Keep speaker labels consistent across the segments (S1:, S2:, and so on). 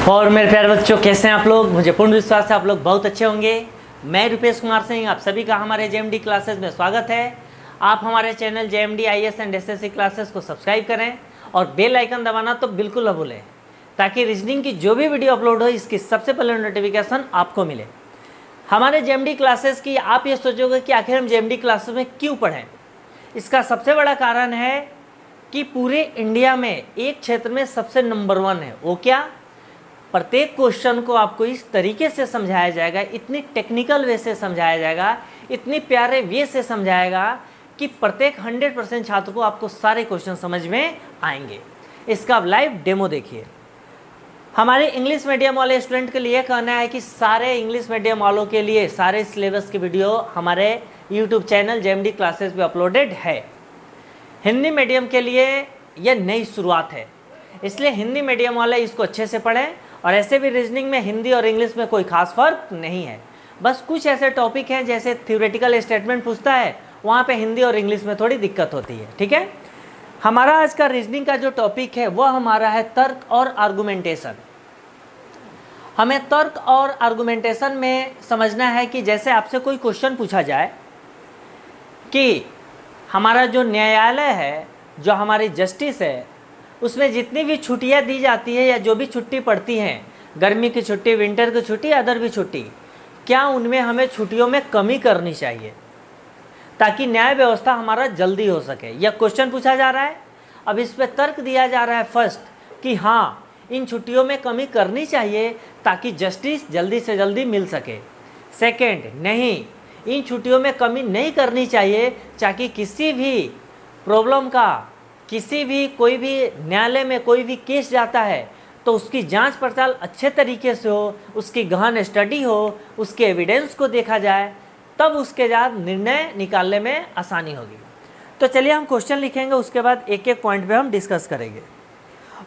S1: और मेरे प्यारे बच्चों, कैसे हैं आप लोग? मुझे पूर्ण विश्वास है आप लोग बहुत अच्छे होंगे। मैं रुपेश कुमार सिंह, आप सभी का हमारे जेएमडी क्लासेस में स्वागत है। आप हमारे channel JMD IAS and SSC classes को सब्सक्राइब करें और बेल आइकन दबाना तो बिल्कुल न भूलें, ताकि रीजनिंग की जो भी वीडियो अपलोड हो इसकी सबसे पहले नोटिफिकेशन आपको मिले। हमारे जेएमडी क्लासेस की आप ये सोचोगे कि आखिर हम जेएमडी क्लासेस में क्यों पढ़ें। इसका सबसे बड़ा कारण है कि पूरे इंडिया में एक क्षेत्र में सबसे नंबर 1 है। वो क्या? प्रत्येक क्वेश्चन को आपको इस तरीके से समझाया जाएगा, इतनी टेक्निकल वे से समझाया जाएगा, इतनी प्यारे वे से समझाएगा कि प्रत्येक 100% छात्र को आपको सारे क्वेश्चन समझ में आएंगे। इसका आप लाइव डेमो देखिए। हमारे इंग्लिश मीडियम वाले स्टूडेंट के लिए कहना है कि सारे इंग्लिश मीडियम वालों के लिए सारे सिलेबस की वीडियो हमारे यूट्यूब चैनल जेएमडी क्लासेस पे अपलोडेड है। हिंदी मीडियम के लिए यह नई शुरुआत है, इसलिए हिंदी मीडियम वाले इसको अच्छे से पढ़ें। और ऐसे भी रीजनिंग में हिंदी और इंग्लिश में कोई खास फर्क नहीं है, बस कुछ ऐसे टॉपिक हैं जैसे थ्योरेटिकल स्टेटमेंट पूछता है, वहाँ पे हिंदी और इंग्लिश में थोड़ी दिक्कत होती है। ठीक है, हमारा आज का रीजनिंग का जो टॉपिक है वह हमारा है तर्क और आर्गुमेंटेशन। हमें तर्क और आर्गुमेंटेशन में समझना है कि जैसे आपसे कोई क्वेश्चन पूछा जाए कि हमारा जो न्यायालय है, जो हमारी जस्टिस है, उसमें जितनी भी छुट्टियां दी जाती है या जो भी छुट्टी पड़ती हैं, गर्मी की छुट्टी, विंटर की छुट्टी, अदर भी छुट्टी, क्या उनमें हमें छुट्टियों में कमी करनी चाहिए ताकि न्याय व्यवस्था हमारा जल्दी हो सके? यह क्वेश्चन पूछा जा रहा है। अब इस पर तर्क दिया जा रहा है फर्स्ट कि हाँ, इन छुट्टियों में कमी करनी चाहिए ताकि जस्टिस जल्दी से जल्दी मिल सके। सेकेंड, नहीं, इन छुट्टियों में कमी नहीं करनी चाहिए ताकि किसी भी प्रॉब्लम का, किसी भी कोई भी न्यायालय में कोई भी केस जाता है तो उसकी जांच पड़ताल अच्छे तरीके से हो, उसकी गहन स्टडी हो, उसके एविडेंस को देखा जाए, तब उसके बाद निर्णय निकालने में आसानी होगी। तो चलिए हम क्वेश्चन लिखेंगे, उसके बाद एक एक पॉइंट पे हम डिस्कस करेंगे।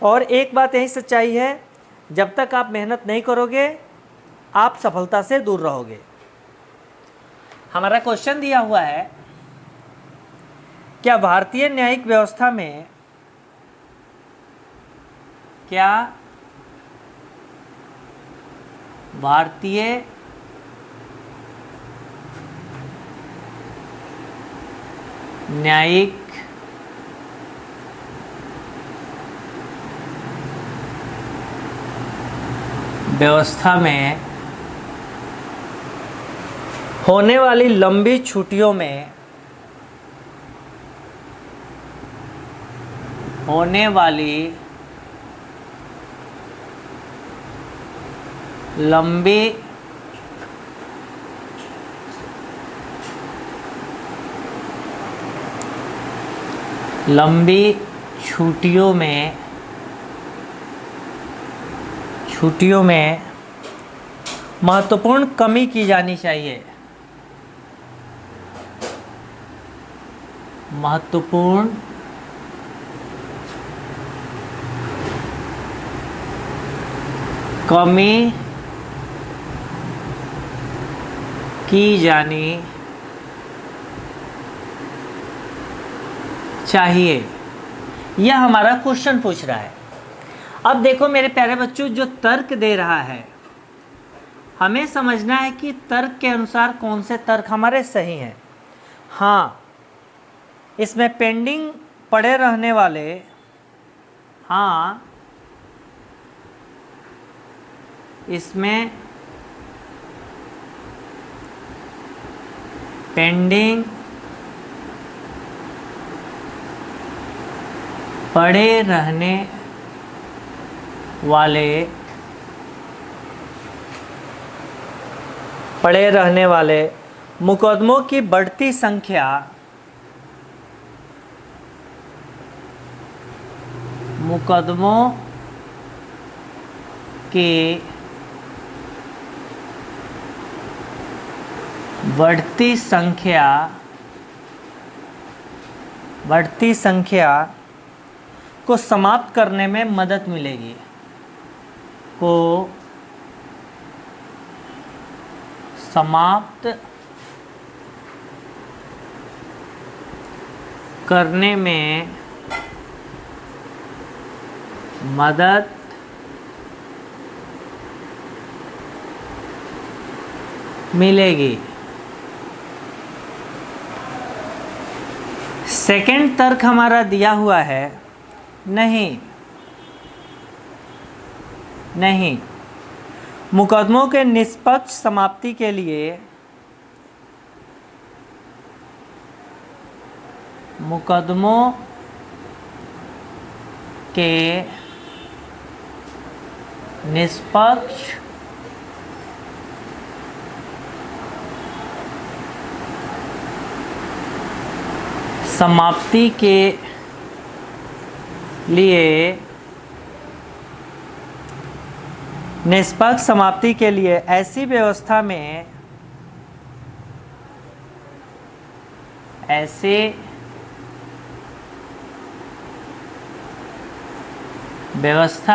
S1: और एक बात यही सच्चाई है, जब तक आप मेहनत नहीं करोगे आप सफलता से दूर रहोगे। हमारा क्वेश्चन दिया हुआ है, क्या भारतीय न्यायिक व्यवस्था में भारतीय न्यायिक व्यवस्था में होने वाली लंबी छुट्टियों में होने वाली लंबी छुट्टियों में महत्वपूर्ण कमी की जानी चाहिए। महत्वपूर्ण कमी की जानी चाहिए, यह हमारा क्वेश्चन पूछ रहा है। अब देखो मेरे प्यारे बच्चों, जो तर्क दे रहा है हमें समझना है कि तर्क के अनुसार कौन से तर्क हमारे सही हैं। हाँ, इसमें पेंडिंग पड़े रहने वाले, हाँ, इसमें पेंडिंग पड़े रहने वाले मुकदमों की बढ़ती संख्या, मुकदमों की बढ़ती संख्या को समाप्त करने में मदद मिलेगी, को समाप्त करने में मदद मिलेगी। सेकंड तर्क हमारा दिया हुआ है नहीं, नहीं, मुकदमों के निष्पक्ष समाप्ति के लिए मुकदमों के निष्पक्ष समाप्ति के लिए निष्पक्ष समाप्ति के लिए ऐसी व्यवस्था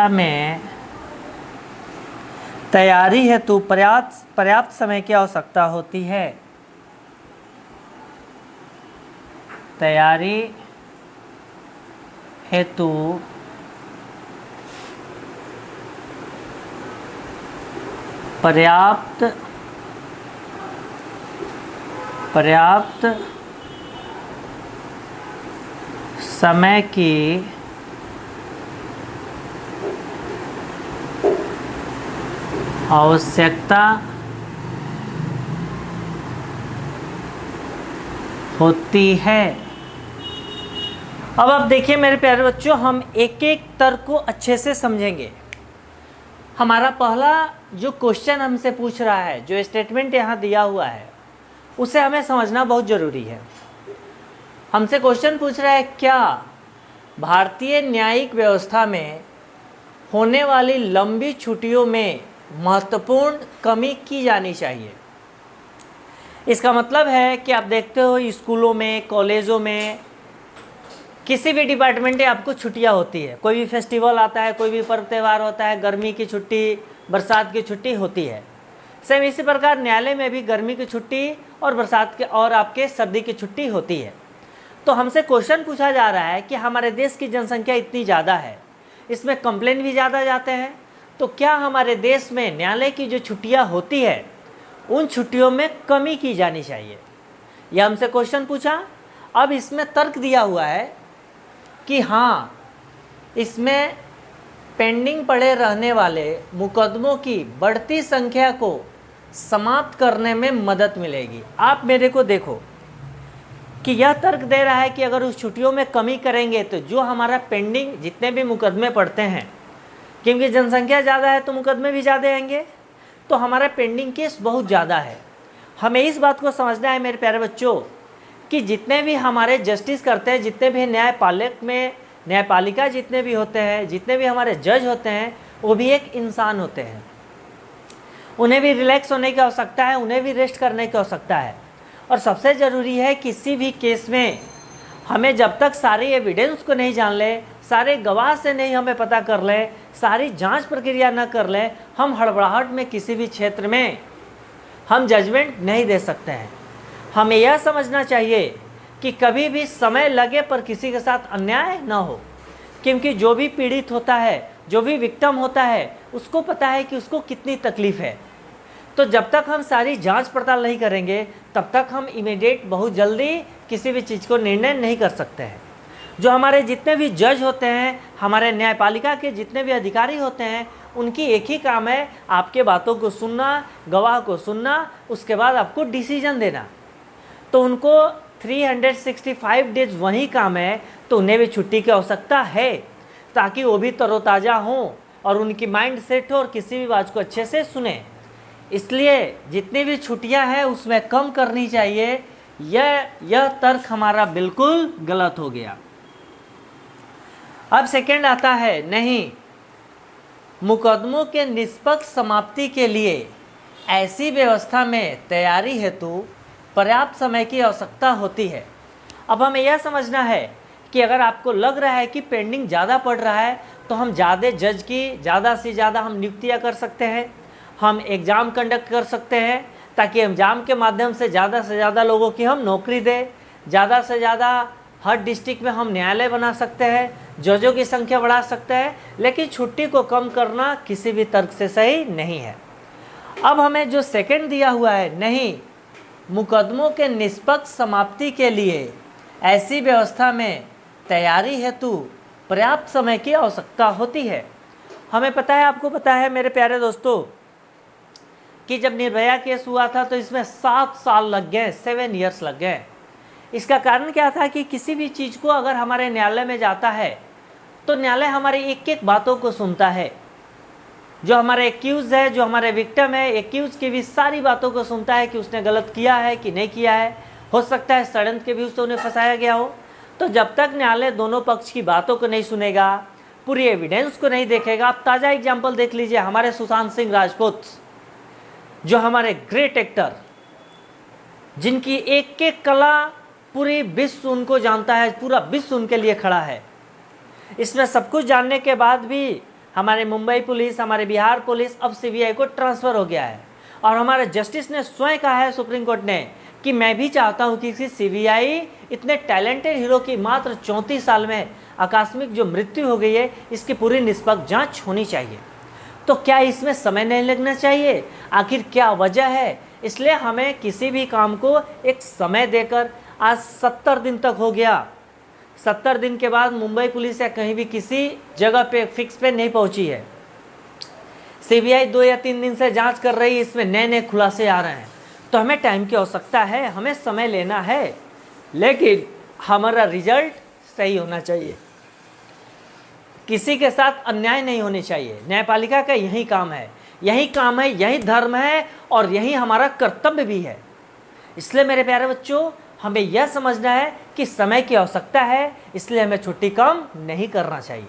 S1: में तैयारी हेतु पर्याप्त समय की आवश्यकता होती है। तैयारी हेतु पर्याप्त समय की आवश्यकता होती है। अब आप देखिए मेरे प्यारे बच्चों, हम एक एक तर्क को अच्छे से समझेंगे। हमारा पहला जो क्वेश्चन हमसे पूछ रहा है, जो स्टेटमेंट यहाँ दिया हुआ है, उसे हमें समझना बहुत ज़रूरी है। हमसे क्वेश्चन पूछ रहा है, क्या भारतीय न्यायिक व्यवस्था में होने वाली लंबी छुट्टियों में महत्वपूर्ण कमी की जानी चाहिए। इसका मतलब है कि आप देखते हो स्कूलों में, कॉलेजों में, किसी भी डिपार्टमेंट में आपको छुट्टियां होती है। कोई भी फेस्टिवल आता है, कोई भी पर्व त्यौहार होता है, गर्मी की छुट्टी, बरसात की छुट्टी होती है। सेम इसी प्रकार न्यायालय में भी गर्मी की छुट्टी और बरसात के और आपके सर्दी की छुट्टी होती है। तो हमसे क्वेश्चन पूछा जा रहा है कि हमारे देश की जनसंख्या इतनी ज़्यादा है, इसमें कंप्लेन भी ज़्यादा जाते हैं, तो क्या हमारे देश में न्यायालय की जो छुट्टियां होती है उन छुट्टियों में कमी की जानी चाहिए, यह हमसे क्वेश्चन पूछा। अब इसमें तर्क दिया हुआ है कि हाँ, इसमें पेंडिंग पड़े रहने वाले मुकदमों की बढ़ती संख्या को समाप्त करने में मदद मिलेगी। आप मेरे को देखो कि यह तर्क दे रहा है कि अगर उस छुट्टियों में कमी करेंगे तो जो हमारा पेंडिंग जितने भी मुकदमे पड़ते हैं, क्योंकि जनसंख्या ज़्यादा है तो मुकदमे भी ज़्यादा आएंगे, तो हमारा पेंडिंग केस बहुत ज़्यादा है। हमें इस बात को समझना है मेरे प्यारे बच्चों कि जितने भी हमारे जस्टिस करते हैं, जितने भी न्यायपालिका जितने भी होते हैं, जितने भी हमारे जज होते हैं, वो भी एक इंसान होते हैं। उन्हें भी रिलैक्स होने की आवश्यकता है, उन्हें भी रेस्ट करने की आवश्यकता है। और सबसे ज़रूरी है किसी भी केस में हमें जब तक सारी एविडेंस को नहीं जान ले, सारे गवाह से नहीं हमें पता कर ले, सारी जांच प्रक्रिया न कर ले, हम हड़बड़ाहट में किसी भी क्षेत्र में हम जजमेंट नहीं दे सकते हैं। हमें यह समझना चाहिए कि कभी भी समय लगे पर किसी के साथ अन्याय न हो, क्योंकि जो भी पीड़ित होता है, जो भी विक्टिम होता है, उसको पता है कि उसको कितनी तकलीफ़ है। तो जब तक हम सारी जांच पड़ताल नहीं करेंगे तब तक हम इमीडिएट बहुत जल्दी किसी भी चीज़ को निर्णय नहीं कर सकते हैं। जो हमारे जितने भी जज होते हैं, हमारे न्यायपालिका के जितने भी अधिकारी होते हैं, उनकी एक ही काम है आपके बातों को सुनना, गवाह को सुनना, उसके बाद आपको डिसीजन देना। तो उनको 365 डेज वही काम है, तो उन्हें भी छुट्टी की आवश्यकता है ताकि वो भी तरोताज़ा हों और उनकी माइंड सेट हो और किसी भी बात को अच्छे से सुने। इसलिए जितनी भी छुट्टियां हैं उसमें कम करनी चाहिए। यह तर्क हमारा बिल्कुल गलत हो गया। अब सेकंड आता है, नहीं, मुकदमों के निष्पक्ष समाप्ति के लिए ऐसी व्यवस्था में तैयारी हेतु पर्याप्त समय की आवश्यकता होती है। अब हमें यह समझना है कि अगर आपको लग रहा है कि पेंडिंग ज़्यादा पड़ रहा है तो हम ज़्यादा जज की ज़्यादा से ज़्यादा हम नियुक्तियाँ कर सकते हैं, हम एग्ज़ाम कंडक्ट कर सकते हैं ताकि एग्ज़ाम के माध्यम से ज़्यादा लोगों की हम नौकरी दें, ज़्यादा से ज़्यादा हर डिस्ट्रिक्ट में हम न्यायालय बना सकते हैं, जजों की संख्या बढ़ा सकते हैं, लेकिन छुट्टी को कम करना किसी भी तर्क से सही नहीं है। अब हमें जो सेकंड दिया हुआ है, नहीं, मुकदमों के निष्पक्ष समाप्ति के लिए ऐसी व्यवस्था में तैयारी हेतु पर्याप्त समय की आवश्यकता होती है। हमें पता है, आपको पता है मेरे प्यारे दोस्तों, कि जब निर्भया केस हुआ था तो इसमें 7 साल लग गए, 7 इयर्स लग गए। इसका कारण क्या था कि किसी भी चीज़ को अगर हमारे न्यायालय में जाता है तो न्यायालय हमारी एक एक बातों को सुनता है। जो हमारे एक्यूज है, जो हमारे विक्टिम है, एक्यूज की भी सारी बातों को सुनता है कि उसने गलत किया है कि नहीं किया है। हो सकता है षड्यंत्र के भी उससे उन्हें फंसाया गया हो। तो जब तक न्यायालय दोनों पक्ष की बातों को नहीं सुनेगा, पूरी एविडेंस को नहीं देखेगा। आप ताज़ा एग्जाम्पल देख लीजिए, हमारे सुशांत सिंह राजपूत, जो हमारे ग्रेट एक्टर, जिनकी एक एक कला पूरी विश्व उनको जानता है, पूरा विश्व उनके लिए खड़ा है। इसमें सब कुछ जानने के बाद भी हमारे मुंबई पुलिस, हमारे बिहार पुलिस अब सीबीआई को ट्रांसफ़र हो गया है। और हमारे जस्टिस ने स्वयं कहा है, सुप्रीम कोर्ट ने, कि मैं भी चाहता हूं कि सीबीआई इतने टैलेंटेड हीरो की मात्र 34 साल में आकस्मिक जो मृत्यु हो गई है, इसकी पूरी निष्पक्ष जांच होनी चाहिए। तो क्या इसमें समय नहीं लगना चाहिए? आखिर क्या वजह है? इसलिए हमें किसी भी काम को एक समय देकर, आज 70 दिन तक हो गया, 70 दिन के बाद मुंबई पुलिस या कहीं भी किसी जगह पे फिक्स पे नहीं पहुंची है। सीबीआई 2 या 3 दिन से जांच कर रही है, इसमें नए नए खुलासे आ रहे हैं। तो हमें टाइम की आवश्यकता है, हमें समय लेना है, लेकिन हमारा रिजल्ट सही होना चाहिए। किसी के साथ अन्याय नहीं होनी चाहिए। न्यायपालिका का यही काम है, यही काम है, यही धर्म है और यही हमारा कर्तव्य भी है। इसलिए मेरे प्यारे बच्चों, हमें यह समझना है कि समय की आवश्यकता है, इसलिए हमें छुट्टी कम नहीं करना चाहिए।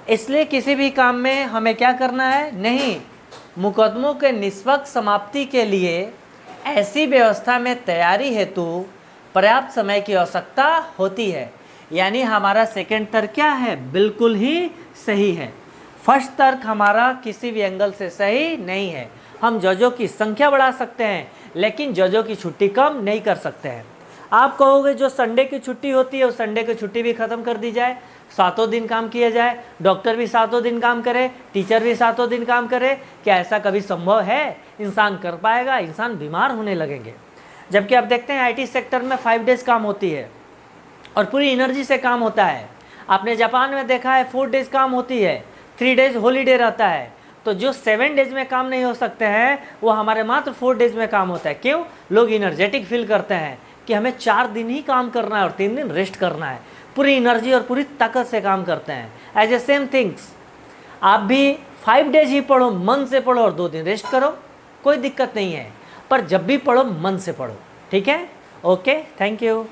S1: इसलिए किसी भी काम में हमें क्या करना है? नहीं, मुकदमों के निष्पक्ष समाप्ति के लिए ऐसी व्यवस्था में तैयारी हेतु पर्याप्त समय की आवश्यकता होती है। यानी हमारा सेकंड तर्क क्या है? बिल्कुल ही सही है। फर्स्ट तर्क हमारा किसी भी एंगल से सही नहीं है। हम जजों की संख्या बढ़ा सकते हैं, लेकिन जजों की छुट्टी कम नहीं कर सकते हैं। आप कहोगे जो संडे की छुट्टी होती है, उस संडे की छुट्टी भी ख़त्म कर दी जाए, 7 दिन काम किया जाए, डॉक्टर भी 7 दिन काम करे, टीचर भी 7 दिन काम करे। क्या ऐसा कभी संभव है? इंसान कर पाएगा? इंसान बीमार होने लगेंगे। जबकि आप देखते हैं आईटी सेक्टर में 5 डेज काम होती है और पूरी एनर्जी से काम होता है। आपने जापान में देखा है 4 डेज काम होती है, 3 डेज हॉलीडे रहता है। तो जो 7 डेज में काम नहीं हो सकते हैं, वो हमारे मात्र 4 डेज में काम होता है। क्यों? लोग एनर्जेटिक फील करते हैं कि हमें 4 दिन ही काम करना है और 3 दिन रेस्ट करना है। पूरी एनर्जी और पूरी ताकत से काम करते हैं। एज ए सेम थिंग्स, आप भी 5 डेज ही पढ़ो, मन से पढ़ो, और 2 दिन रेस्ट करो, कोई दिक्कत नहीं है। पर जब भी पढ़ो मन से पढ़ो, ठीक है? Okay, thank you.